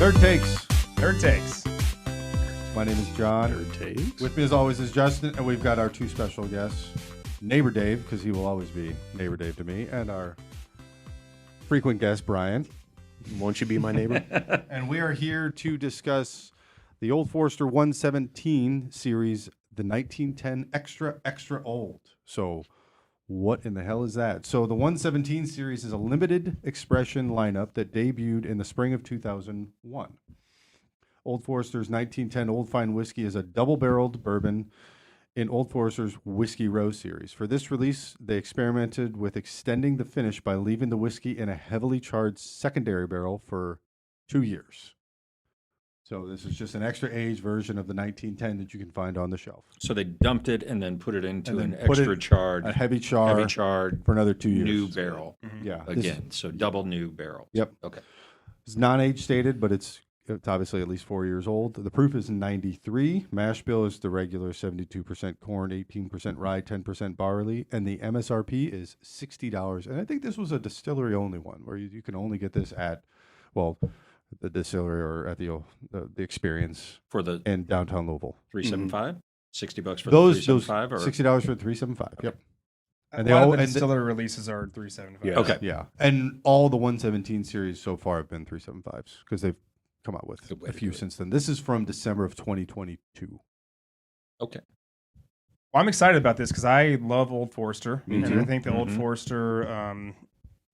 Third Takes. Third Takes. My name is John. Third Takes. With me as always is Justin, and we've got our two special guests, Neighbor Dave, because he will always be Neighbor Dave to me, and our frequent guest, Brian. Won't you be my neighbor? And we are here to discuss the Old Forester 117 series, the 1910 Extra Old. So what in the hell is that? So the 117 series is a limited expression lineup that debuted in the spring of 2001. Old Forester's 1910 Old Fine Whiskey is a double-barreled bourbon in Old Forester's Whiskey Row series. For this release, they experimented with extending the finish by leaving the whiskey in a heavily charged secondary barrel for 2 years. So this is just an extra-aged version of the 1910 that you can find on the shelf. So they dumped it and then put it into an put extra charred, A heavy charred for another 2 years. new barrel. Yeah. Again, so double new barrel. Yep. Okay. It's non-age stated, but it's obviously at least 4 years old. The proof is 93. Mash bill is the regular 72% corn, 18% rye, 10% barley, and the MSRP is $60. And I think this was a distillery only one, where you can only get this at, well, the distillery or at the Experience For the in downtown Louisville. 375? $60 for Those the 375? Or $60 for the 375. Yep. And a lot of the distillery releases are 375. Yeah. Okay. Yeah, and all the 117 series so far have been 375s because they've come out with Good way a to few do it. since then. This is from December of 2022. Okay. Well, I'm excited about this because I love Old Forester. Me And too. I think the Old Mhm. Forester,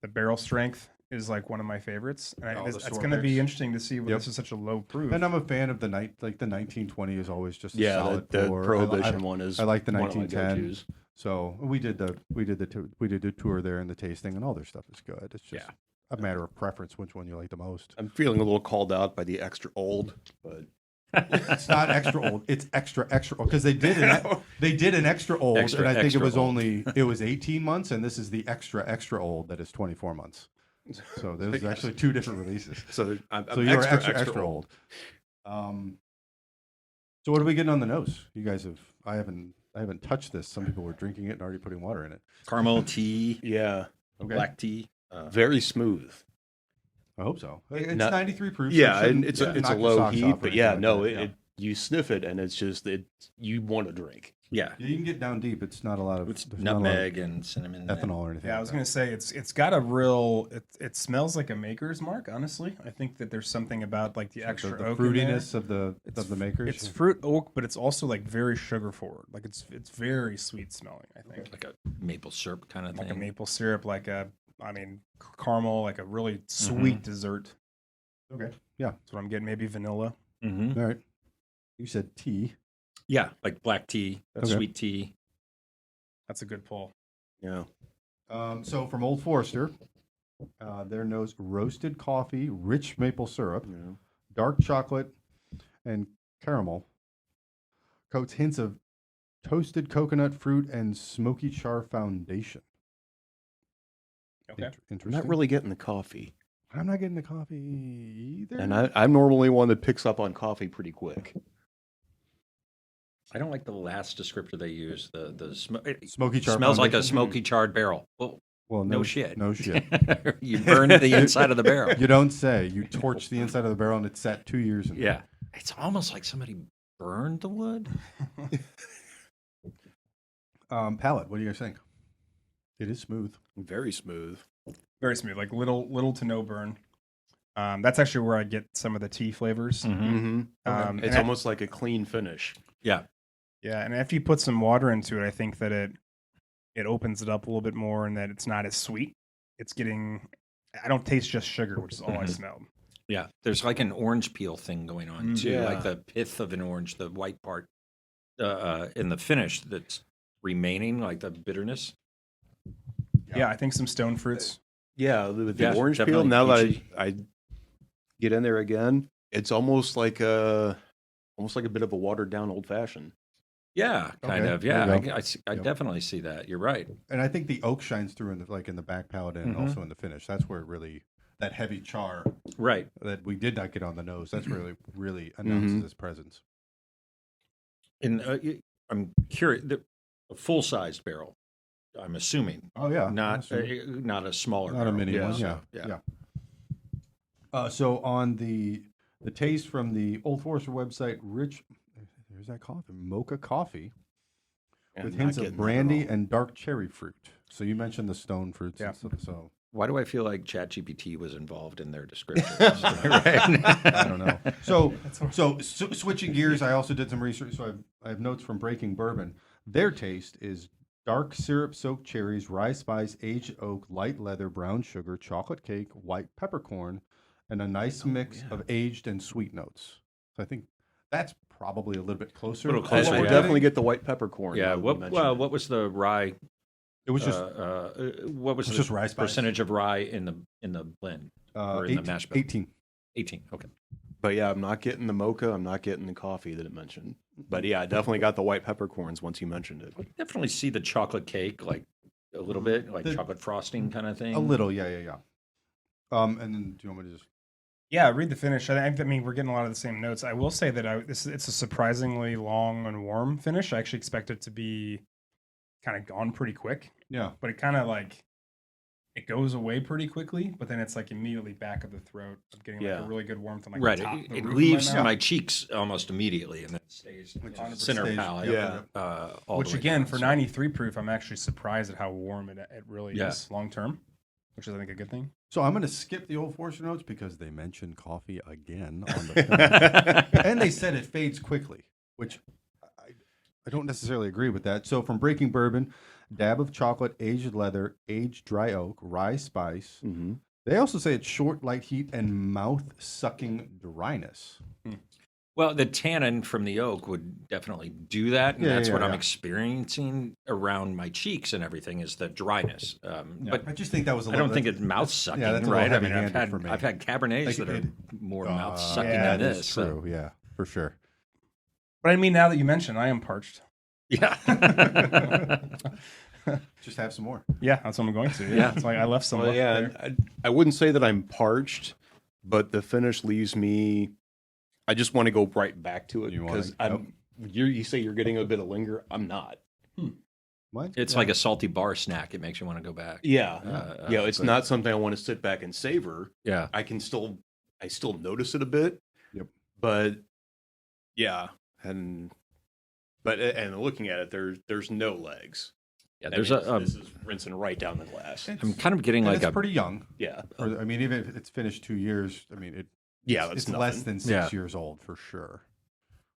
the barrel strength is like one of my favorites. And All the it's store going to be picks. interesting to see why Yep. this is such a low proof. And I'm a fan of the night, like the 1920 is always just a Yeah, solid the pour. Prohibition one is. I like the one of my 1910. go-tos. So we did the tour there and the tasting, and all their stuff is good. It's just a matter of preference which one you like the most. I'm feeling a little called out by the extra old, but It's not extra old. It's extra old because they did an extra old, Extra, and I think it extra was old. it was 18 months, and this is the extra old that is 24 months. So there's actually two different releases. so I'm So you're extra extra old. So what are we getting on the nose? You guys have I haven't touched this. Some people were drinking it and already putting water in it. Caramel tea, Yeah, Okay, black tea. very smooth. I hope so. It's Not- 93 proof. so Yeah, it shouldn't and it's a knock your low socks heat, off or but anything yeah, like no, that. it you sniff it and it's just you want to drink. Yeah. You can get down deep. It's not a lot of It's there's not a lot of nutmeg and cinnamon. ethanol or anything. Yeah, I like was that. going to say it's got a real it smells like a maker's mark. Honestly, I think that there's something about like the extra the oak in there. fruitiness of the makers. It's fruit oak, but it's also like very sugar forward. Like it's very sweet smelling. I think Like a maple syrup kind of like a thing. maple syrup, caramel, like a really sweet dessert. Okay. Yeah. That's what I'm getting. Maybe vanilla. Mm-hmm. All right. You said tea. Yeah, like black tea, Okay. sweet tea. That's a good pull. Yeah, So from Old Forester, their nose roasted coffee, rich maple syrup, yeah. dark chocolate, and caramel. Coats hints of toasted coconut fruit and smoky char foundation. Okay. I'm Interesting. not really getting the coffee, I'm not getting the coffee either. and I'm normally one that picks up on coffee pretty quick. I don't like the last descriptor they use. It Smoky char smells like a foundation? smoky charred barrel. Well, Well, no shit. No shit. You burned the inside of the barrel. You don't say. You torch the inside of the barrel and it's sat 2 years in there. Yeah. It's almost like somebody burned the wood. Palate, what do you guys think? It is smooth. Very smooth. Very smooth, like little to no burn. That's actually where I get some of the tea flavors. Mm-hmm. And It's I- almost like a clean finish. Yeah. Yeah, and after you put some water into it, I think that it opens it up a little bit more, and that it's not as sweet. It's getting. I don't taste just sugar, which is all I Mhm. smelled. Yeah. There's like an orange peel thing going on too. Yeah. Like the pith of an orange, the white part in the finish that's remaining, like the bitterness. Yeah, I think some stone fruits. Yeah, with the Yeah, orange peel. definitely Now that peachy. I get in there again, it's almost like a bit of a watered down old fashioned. Yeah, kind Okay, of. there Yeah, you go. I Yep. definitely see that. You're right. And I think the oak shines through in the back palate and Mhm. also in the finish. That's where it really, that heavy char Right. that we did not get on the nose, that's really announces Mhm. its presence. And I'm curious. A full-sized barrel. I'm assuming, Oh yeah, not Awesome. not a smaller, not a barrel. mini Yeah. one. So, Yeah. So on the The taste from the Old Forester website, rich, there's that coffee, mocha coffee, Yeah, with not hints of getting that at brandy all. and dark cherry fruit. So you mentioned the stone fruits. Yeah. And stuff, so Why do I feel like ChatGPT was involved in their descriptions? I don't know. So switching gears, I also did some research. So I have notes from Breaking Bourbon. Their taste is dark syrup-soaked cherries, rye spice, aged oak, light leather, brown sugar, chocolate cake, white peppercorn, and a nice mix of aged and sweet notes. So I think that's probably a little bit closer. Little to closer, what I we're yeah. definitely getting. get the white peppercorn. Yeah. now that you mention it. What was the rye? It was just What was It's the just rye spice. percentage of rye in the blend or in the mash bill? 18. 18. Okay. But yeah, I'm not getting the mocha. I'm not getting the coffee that it mentioned. But yeah, I definitely got the white peppercorns once you mentioned it. I definitely see the chocolate cake, like a little bit, like The- chocolate frosting kind of thing. A little, yeah. And then do you want me to just? Yeah, read the finish. I mean, we're getting a lot of the same notes. I will say that it's a surprisingly long and warm finish. I actually expect it to be kind of gone pretty quick, Yeah. but it kind of like it goes away pretty quickly, but then it's like immediately back of the throat. I'm getting like Yeah. a really good warmth on like Right. the top, It, the it roof leaves of my my mouth. cheeks almost immediately and then stays Which on the is- center stays- palate. yeah. All Which the way again, down, for so- 93 proof, I'm actually surprised at how warm it really Yeah. is long term, which is I think a good thing. So I'm going to skip the Old Forester notes because they mentioned coffee again on the thing. And they said it fades quickly, which I don't necessarily agree with that. So from Breaking Bourbon, dab of chocolate, aged leather, aged dry oak, rye spice. Mm-hmm. They also say it's short, light heat, and mouth-sucking dryness. Well, the tannin from the oak would definitely do that, and Yeah, that's yeah, what I'm yeah. experiencing around my cheeks and everything is the dryness. But I just think that was a I little. don't think it's mouth sucking, that's a little right? I mean, heavy-handed for me. I've had Cabernets Like, that are it- more mouth sucking yeah, than that is this. so- true. Yeah, for sure. But I mean, now that you mention, I am parched. Yeah. Just have some more. Yeah, that's what I'm going to. Yeah, Yeah. it's like I left some. Well, left yeah, there. I wouldn't say that I'm parched, but the finish leaves me. I just want to go right back to it You wanna- because I'm. You say you're getting a bit of linger. I'm not. What? It's like a salty bar snack. It makes you want to go back. Yeah, yeah. It's but- not something I want to sit back and savor. Yeah. I still notice it a bit. Yep. But yeah, and looking at it, there's no legs. Yeah. That There's means this is rinsing right down the glass. I'm kind of getting And like it's a pretty young. Yeah, I mean, even if it's finished 2 years, I mean, yeah. That's it's less nothing. than 6 Yeah. years old for sure.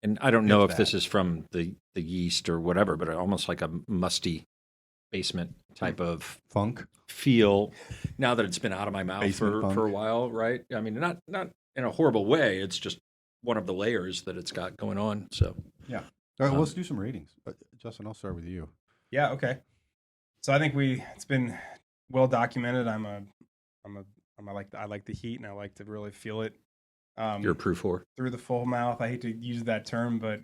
And I don't know If if this that. is from the yeast or whatever, but almost like a musty basement type of Funk. feel now that it's been out of my mouth Basement for a funk. while, right? I mean, not in a horrible way. It's just one of the layers that it's got going on. So All right, well, let's do some ratings. Justin, I'll start with you. Yeah. Okay. So I think it's been well documented. I like the heat and I like to really feel it. you're proof for. Through the full mouth. I hate to use that term, but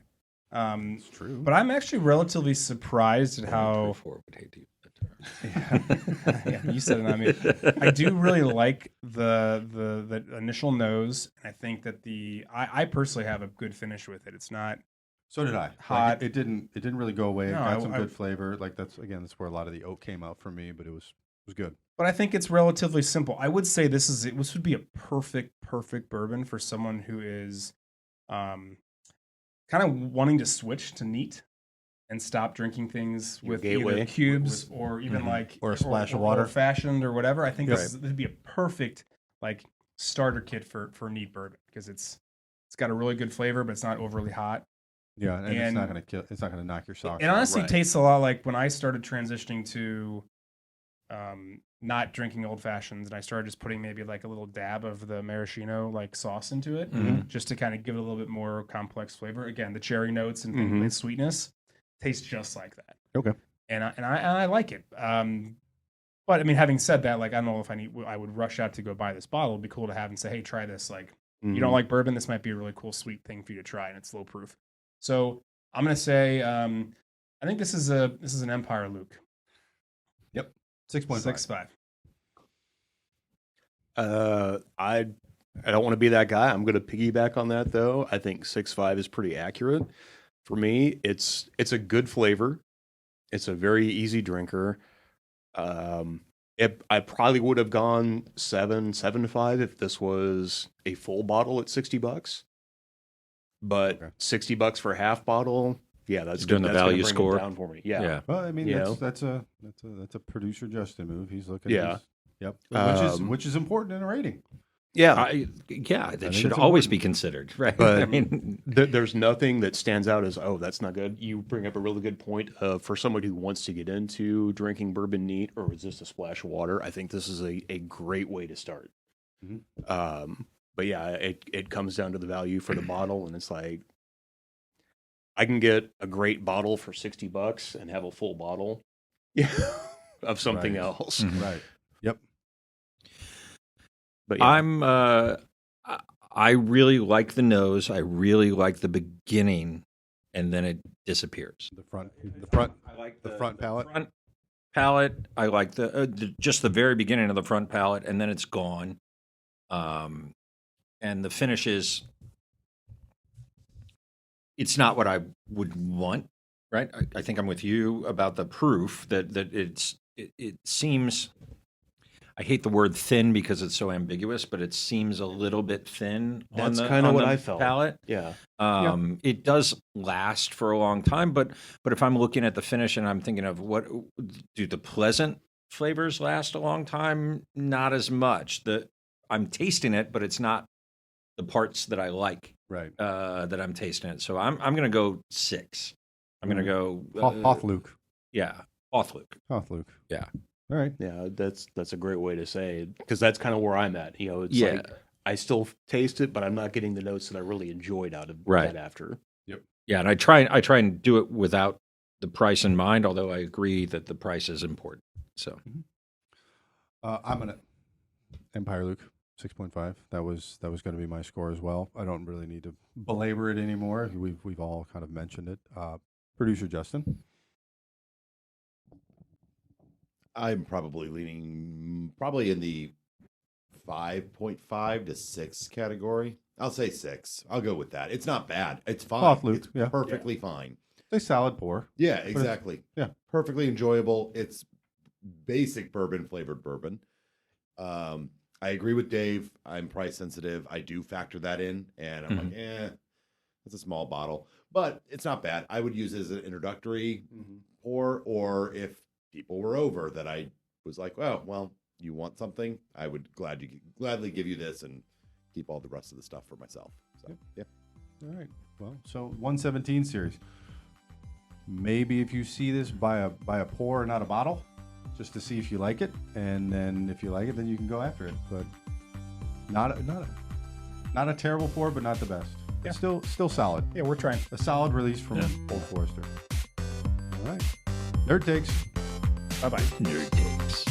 It's true. but I'm actually relatively surprised at how. Proof for would hate to use that term. Yeah, you said it, not me. I do really like the initial nose. I think that I personally have a good finish with it. It's not. So did I. Hot. Like, it didn't really go away. It No, got some I- good flavor. Like that's where a lot of the oak came out for me, but it was good. But I think it's relatively simple. I would say this would be a perfect bourbon for someone who is kind of wanting to switch to neat and stop drinking things Your with gateway. either cubes or even Mhm. like Or a splash of water. fashioned or whatever. I think Right. this would be a perfect like starter kit for neat bourbon because it's got a really good flavor, but it's not overly hot. Yeah, and it's And- not gonna kill. It's not gonna knock your socks. It off. honestly Right. tastes a lot like when I started transitioning to not drinking old fashions, and I started just putting maybe like a little dab of the maraschino like sauce into it, Mhm. just to kind of give it a little bit more complex flavor. Again, the cherry notes and Mhm. the sweetness tastes just like that. Okay. And I like it. But I mean, having said that, like I don't know if I would rush out to go buy this bottle. It'd be cool to have and say, hey, try this. Like you don't like bourbon, this might be a really cool sweet thing for you to try, and it's low proof. So I'm gonna say I think this is an Empire Luke 6.5. 6.5. I don't want to be that guy. I'm going to piggyback on that though. I think 6.5 is pretty accurate for me. It's a good flavor. It's a very easy drinker. I probably would have gone 7.75 if this was a full bottle at $60. But Okay. $60 for a half bottle, yeah, that's You're doing the that's gonna value bring it score? down for me. Yeah. Yeah. Well, I mean, You that's a producer Justin move. He's looking. Yeah. Yep. Um, Which is important in a rating. Yeah. Yeah, think that should it's always important. be considered, right? But I mean, There's nothing that stands out as, oh, that's not good. You bring up a really good point. For somebody who wants to get into drinking bourbon neat or is this a splash of water, I think this is a great way to start. Mhm. But yeah, it comes down to the value for the bottle, and it's like I can get a great bottle for $60 and have a full bottle of something Right. else. Mhm. Right. Yep. But yeah, I really like the nose. I really like the beginning, and then it disappears. The front I like the front palate. Front palate. I like just the very beginning of the front palate, and then it's gone. And the finish is. It's not what I would want, right? I think I'm with you about the proof that it seems. I hate the word thin because it's so ambiguous, but it seems a little bit thin. That's on kinda what the I felt. Palate. yeah. It does last for a long time, but if I'm looking at the finish and I'm thinking of what do the pleasant flavors last a long time? Not as much. I'm tasting it, but it's not the parts that I like Right. that I'm tasting it. So I'm going to go 6. I'm going to go Hoth Luke. Yeah, Luke. Hoth Luke. Yeah. All right. Yeah, that's a great way to say it because that's kind of where I'm at. You know, it's Yeah. like I still taste it, but I'm not getting the notes that I really enjoyed out of Right. that after. Yeah, and I try and do it without the price in mind, although I agree that the price is important. So I'm gonna Empire Luke 6.5. That was going to be my score as well. I don't really need to belabor it anymore. We've all kind of mentioned it. Producer Justin. I'm probably leaning in the 5.5 to 6 category. I'll say 6. I'll go with that. It's not bad. It's fine. Hoth Luke, It's yeah. perfectly fine. Say salad pour. Yeah, exactly. yeah. Perfectly enjoyable. It's basic bourbon flavored bourbon. I agree with Dave. I'm price sensitive. I do factor that in, and I'm like, it's a small bottle, but it's not bad. I would use it as an introductory pour, or if people were over that I was like, well, you want something? I would gladly give you this and keep all the rest of the stuff for myself. So, yeah. All right. Well, so 117 series. Maybe if you see this, buy a pour, not a bottle, just to see if you like it, and then if you like it, then you can go after it. But not a terrible pour, but not the best. Yeah. Still solid. Yeah, we're trying. A solid release from Old Forester. All right. Nerd Takes. Bye-bye. nerd takes.